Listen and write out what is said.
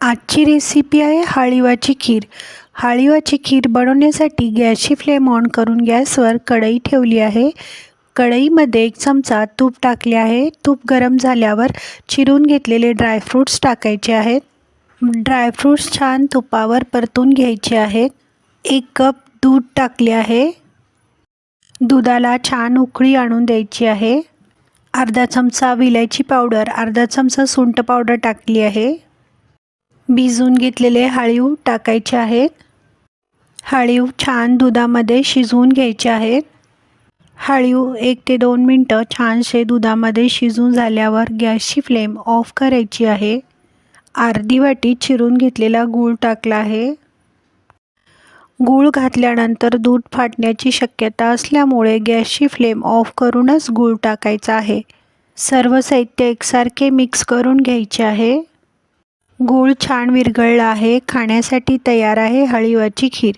आजची रेसिपी आहे हाळीवाची खीर. हाळीवाची खीर बनवण्यासाठी गॅसची फ्लेम ऑन करून गॅसवर कढई ठेवली आहे. कढईमध्ये 1 चमचा तूप टाकले आहे. तूप गरम झाल्यावर चिरून घेतलेले ड्रायफ्रूट्स टाकायचे आहेत. ड्रायफ्रूट्स छान तुपावर परतून घ्यायचे आहेत. 1 कप दूध टाकले आहे. दुधाला छान उकळी आणून द्यायची आहे. अर्धा चमचा विलायची पावडर, अर्धा चमचा सुंठ पावडर टाकली आहे. भिजवून घेतलेले हाळीव टाकायचे आहेत. हाळीव छान दुधामध्ये शिजवून घ्यायचे आहेत. हाळीव 1 ते 2 मिनटं छानसे दुधामध्ये शिजून झाल्यावर गॅसची फ्लेम ऑफ करायची आहे. अर्धी वाटी चिरून घेतलेला गूळ टाकला आहे. गूळ घातल्यानंतर दूध फाटण्याची शक्यता असल्यामुळे गॅसची फ्लेम ऑफ करूनच गूळ टाकायचा आहे. सर्व साहित्य एकसारखे मिक्स करून घ्यायचे आहे. गूळ छान विरघळला आहे. खाण्यासाठी तयार आहे हाळीवाची खीर.